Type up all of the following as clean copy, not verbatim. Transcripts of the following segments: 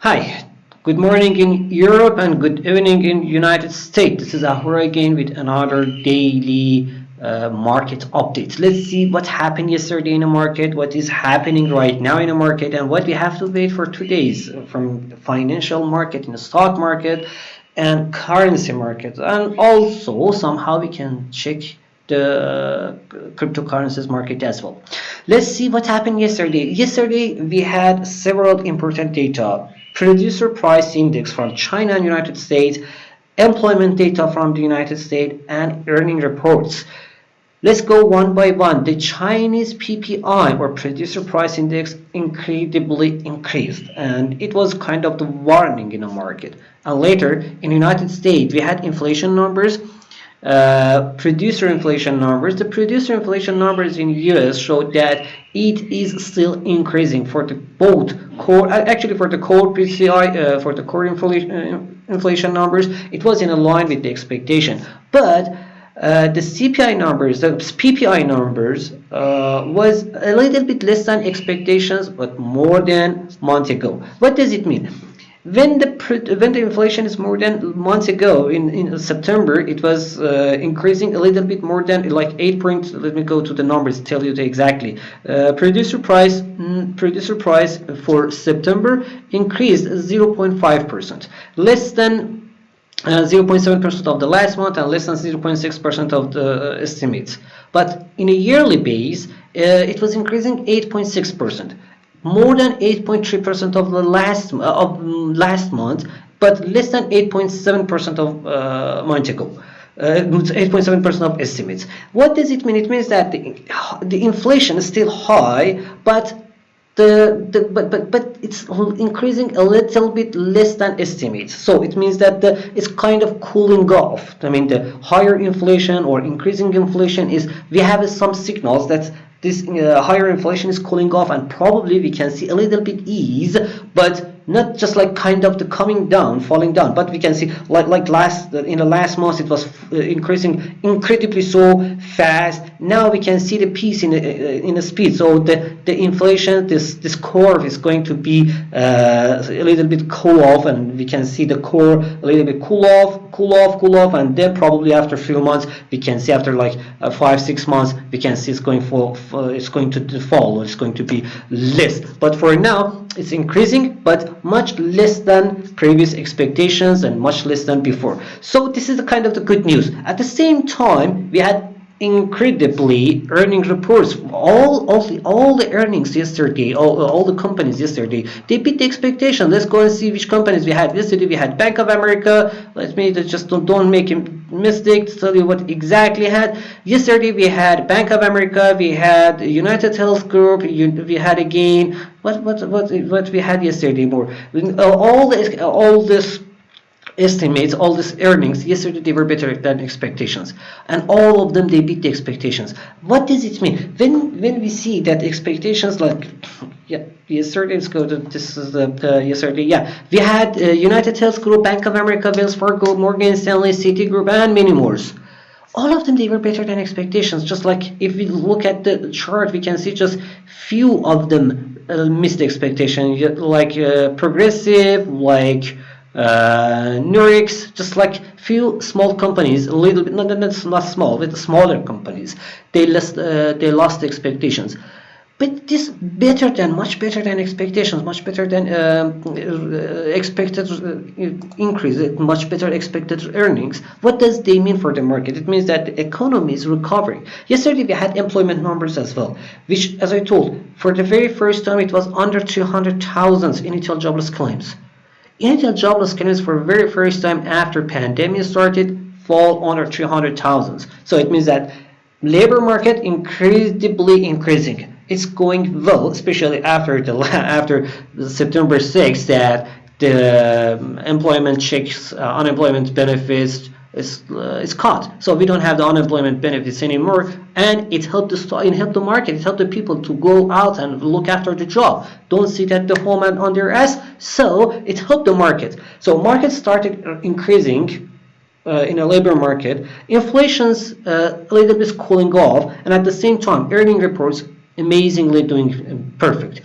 Hi, good morning in Europe and good evening in United States. This is Ahura again with another daily market update. Let's see what happened yesterday in the market, what is happening right now in the market, and what we have to wait for today's from the financial market, in the stock market, and currency market. And also somehow we can check the cryptocurrencies market as well. Let's see what happened yesterday. Yesterday we had several important data. Producer price index from China and United States, employment data from the United States, and earning reports. Let's go one by one. The Chinese PPI or producer price index incredibly increased, and it was kind of the warning in the market. And later in the United States, we had inflation numbers, producer inflation numbers. The producer inflation numbers in US showed that it is still increasing for the both core, actually for the core PCI, for the core inflation numbers. It was in line with the expectation, but the CPI numbers, the PPI numbers, was a little bit less than expectations, but more than a month ago. What does it mean? When the inflation is more than months ago in September, it was increasing a little bit more than like 8 points. Let me go to the numbers, tell you exactly. Producer price for September increased 0.5%, less than 0.7% of the last month and less than 0.6% of the estimates. But in a yearly base, it was increasing 8.6%, more than 8.3% of the last month, but less than 8.7% of month ago. 8.7% of estimates. What does it mean? It means that the inflation is still high, but but it's increasing a little bit less than estimates. So it means that it's kind of cooling off. I mean, the higher inflation or increasing inflation is, we have some signals that this higher inflation is cooling off, and probably we can see a little bit ease, but not just like kind of the coming down, falling down, but we can see like in the last month it was increasing incredibly so fast. Now we can see the peace in the speed. So the inflation, this curve is going to be a little bit cool off, and we can see the core a little bit cool off, and then probably after a few months we can see, after like 5-6 months, we can see it's going to fall, or it's going to be less. But for now it's increasing, but much less than previous expectations and much less than before. So this is the kind of the good news. At the same time, we had incredibly earning reports. All the earnings yesterday, all the companies yesterday, they beat the expectation. Let's go and see which companies we had yesterday. We had Bank of America. Let me just don't make a mistake to tell you what exactly had. Yesterday we had Bank of America, we had United Health Group, we had again what we had yesterday more. All this estimates, all these earnings yesterday, they were better than expectations, and all of them they beat the expectations. What does it mean when we see that expectations, like, yeah, yesterday, let's go to, this is the yesterday, yeah, we had United Health Group, Bank of America, Wells Fargo, Morgan Stanley, Citigroup, and many more. All of them, they were better than expectations. Just like if we look at the chart, we can see just few of them missed the expectation, like Progressive, like Nurex, just like few small companies, a little bit, not small, but smaller companies, they lost expectations. But this much better than expectations, much better than expected increase, much better expected earnings. What does they mean for the market? It means that the economy is recovering. Yesterday we had employment numbers as well, which, as I told, for the very first time it was under 200,000 initial jobless claims. Initial jobless claims for the very first time after pandemic started fall under 300,000. So it means that labor market incredibly increasing. It's going well, especially after the September 6th, that the employment checks, unemployment benefits is cut. So we don't have the unemployment benefits anymore, and it helped the market. It helped the people to go out and look after the job. Don't sit at the home and on their ass. So it helped the market. So market started increasing in a labor market. Inflation's a little bit cooling off, and at the same time, earning reports amazingly doing perfect.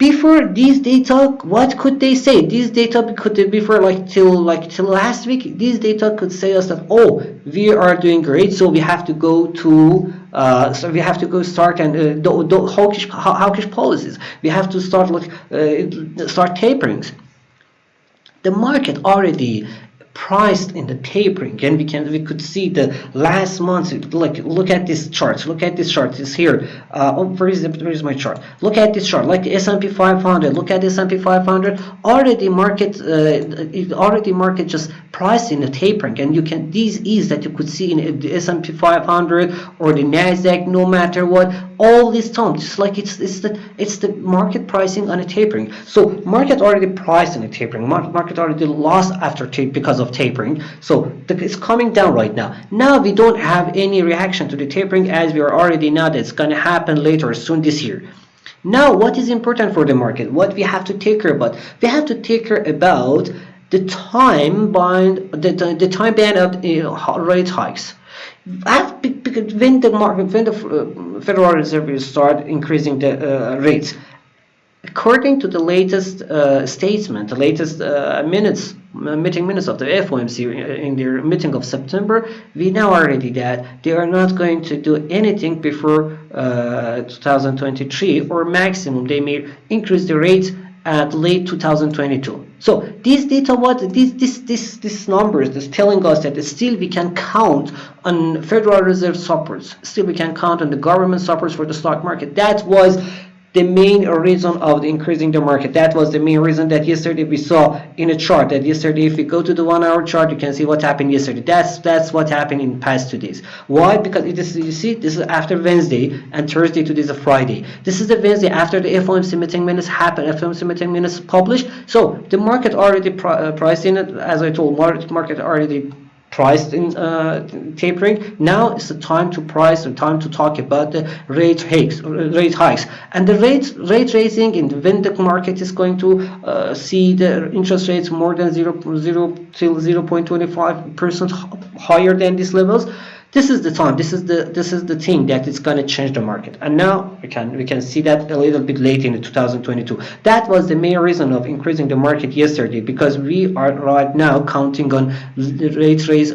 Before these data, what could they say? These data could before till last week, these data could say us that, oh, we are doing great, so we have to go to start and do hawkish policies. We have to start start taperings. The market already priced in the tapering, and we could see the last month. Look at this chart. Look at this chart. It's here. Where is my chart? Look at this chart. Like the S&P 500. Look at the S&P 500. Already market just priced in the tapering, and you can these ease that you could see in the S&P 500 or the Nasdaq. No matter what, all this time, just like it's the market pricing on a tapering. So market already priced in a tapering. Market already lost after because of tapering. So it's coming down right now. Now we don't have any reaction to the tapering, as we are already know that it's going to happen later or soon this year. Now, what is important for the market? What we have to take care about? We have to take care about the time band, the time band of rate hikes. When the Federal Reserve will start increasing the rates, according to the latest statement, the latest meeting minutes of the FOMC in their meeting of September, we know already that they are not going to do anything before 2023, or maximum they may increase the rates at late 2022. So these data, these numbers, is telling us that still we can count on Federal Reserve supports. Still we can count on the government supports for the stock market. That was the main reason of the increasing the market. That was the main reason that yesterday we saw in a chart that yesterday, if you go to the 1 hour chart, you can see what happened yesterday. That's what happened in past 2 days. Why? Because you see, this is after Wednesday, and Thursday to this is Friday. This is the Wednesday after the FOMC meeting minutes happened, FOMC meeting minutes published. So the market already priced in it, as I told, market already priced in tapering. Now it's the time to price, the time to talk about the rate hikes, and the rate raising. And when the market is going to see the interest rates more than 0.0 till 0.25% higher than these levels, this is the time. This is the thing that is going to change the market. And now we can see that a little bit late in 2022. That was the main reason of increasing the market yesterday, because we are right now counting on the rate raise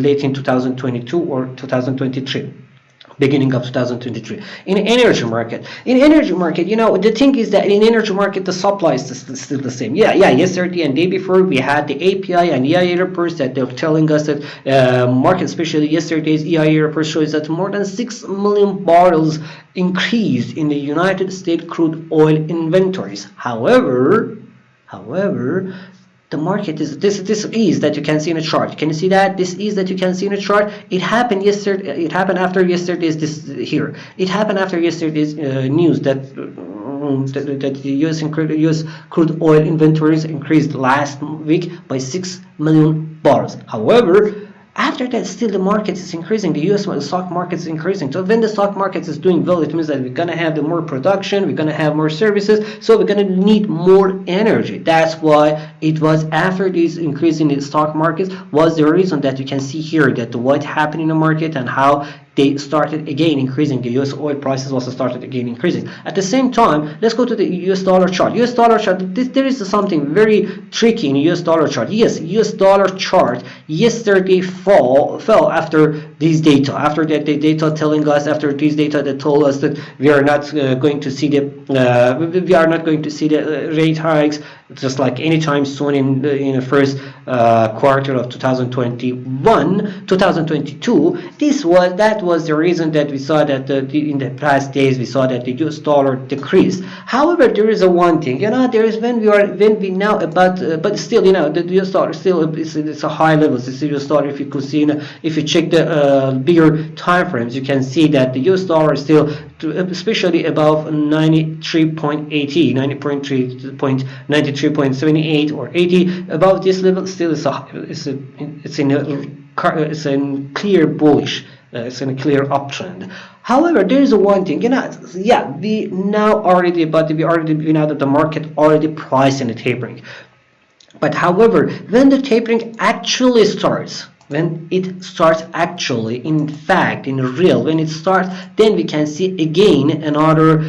late in 2022 or 2023. Beginning of 2023. In energy market, the thing is that in energy market the supply is still the same. Yesterday and day before we had the API and EIA reports that they're telling us that market, especially yesterday's EIA report, shows that more than 6 million barrels increased in the United States crude oil inventories. However, the market is this ease that you can see in a chart. Can you see that? This ease that you can see in a chart, it happened yesterday. It happened after yesterday's It happened after yesterday's news that the U.S. crude oil inventories increased last week by 6 million barrels. However, after that, still the market is increasing. The U.S. stock market is increasing. So when the stock market is doing well, it means that we're going to have the more production, we're going to have more services, so we're going to need more energy. That's why it was after this increase in the stock markets was the reason that you can see here that what happened in the market and how they started again increasing. The US oil prices also started again increasing. At the same time, let's go to the US dollar chart. US dollar chart, there is something very tricky in US dollar chart. Yes, US dollar chart yesterday fell after these data. After that, the data telling us, after these data that told us that we are not going to see the rate hikes just like anytime soon in the first quarter of 2022. That was the reason that we saw that in the past days we saw that the US dollar decreased. However, there is one thing, there is when we now about but still, the US dollar still it's a high level. It's the US dollar. If you could see, if you check the bigger time frames, you can see that the US dollar is still, especially above 93.80, 93.78 or 80, above this level, still it's in clear bullish. It's in a clear uptrend. However, there is one thing, we know that the market already priced in the tapering. But however, when the tapering actually starts, when it starts actually, in fact, in real, when it starts, then we can see again another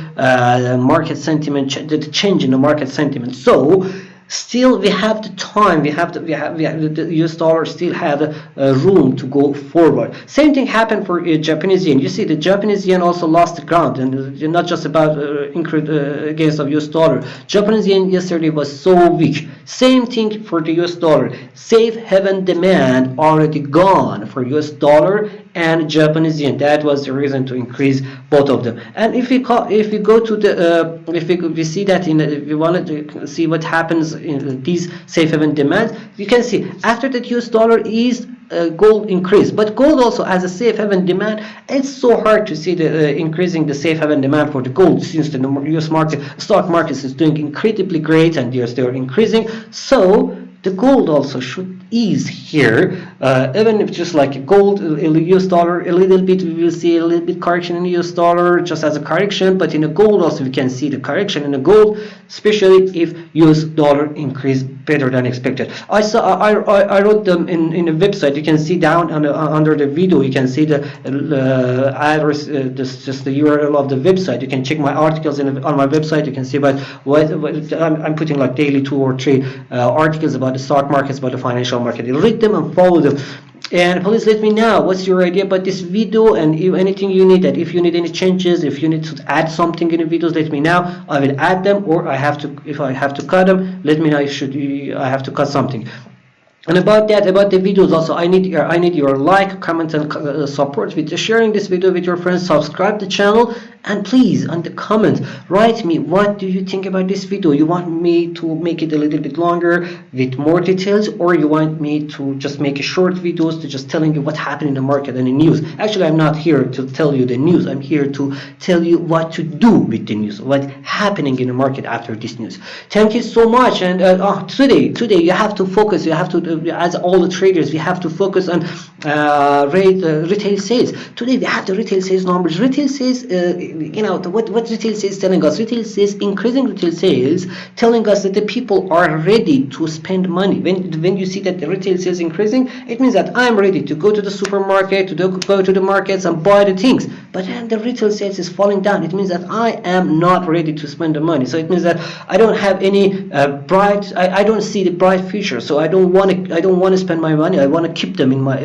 market sentiment, the change in the market sentiment. So still we have the time, we have the US dollar still have room to go forward. Same thing happened for Japanese yen. You see the Japanese yen also lost the ground, and not just about against the US dollar. Japanese yen yesterday was so weak. Same thing for the US dollar. Safe haven demand already gone for US dollar and Japanese yen. That was the reason to increase both of them. And if we go to the if we see that if we wanted to see what happens in these safe haven demands, you can see after that US dollar is gold increase, but gold also has a safe haven demand. It's so hard to see the increasing the safe haven demand for the gold, since the US market, stock market, is doing incredibly great and they're increasing. So the gold also should ease here, even if just like gold, US dollar, a little bit, we will see a little bit correction in US dollar just as a correction, but in the gold also we can see the correction in the gold, especially if US dollar increase better than expected. I wrote them in a website. You can see down under the video, you can see the address, just the URL of the website. You can check my articles on my website. You can see about what I'm putting like daily 2 or 3 articles about the stock markets, about the financial market. You read them and follow them. And please let me know what's your idea about this video, and if anything you need, that if you need any changes, if you need to add something in the videos, let me know. I will add them, or if I have to cut them, let me know if I have to cut something. And about the videos also, I need your like, comment, and support with sharing this video with your friends. Subscribe the channel, and please, on the comment, write me what do you think about this video. You want me to make it a little bit longer with more details, or you want me to just make a short videos to just telling you what happened in the market and in news? Actually, I'm not here to tell you the news. I'm here to tell you what to do with the news, what's happening in the market after this news. Thank you so much. And today you have to focus. You have to, as all the traders, we have to focus on retail sales. Today we have the retail sales numbers. Retail sales, what retail sales telling us? Retail sales, increasing retail sales, telling us that the people are ready to spend money. When you see that the retail sales increasing, it means that I'm ready to go to the supermarket, to go to the markets and buy the things. But then the retail sales is falling down. It means that I am not ready to spend the money. So it means that I don't have any I don't see the bright future. So I don't want to spend my money. I want to keep them in my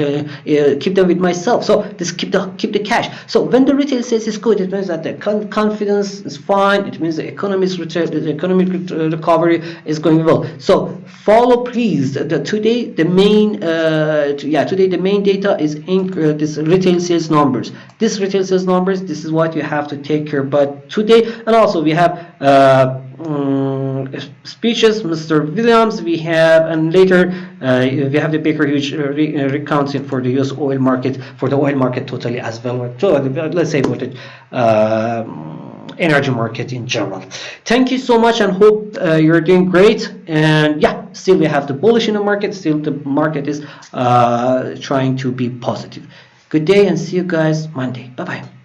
keep them with myself. So just keep the cash. So when the retail sales is good, it means that the confidence is fine. It means the economic recovery is going well. So follow, please. Today the main data is this retail sales numbers. This retail sales numbers. This is what you have to take care about today. And also we have speeches, Mr. Williams, we have, and later we have the Baker Hughes recounting for the US oil market, for the oil market totally as well. So let's say about the energy market in general. Thank you so much, and hope you're doing great. And yeah, still we have the bullish in the market. Still the market is trying to be positive. Good day, and see you guys Monday. Bye bye.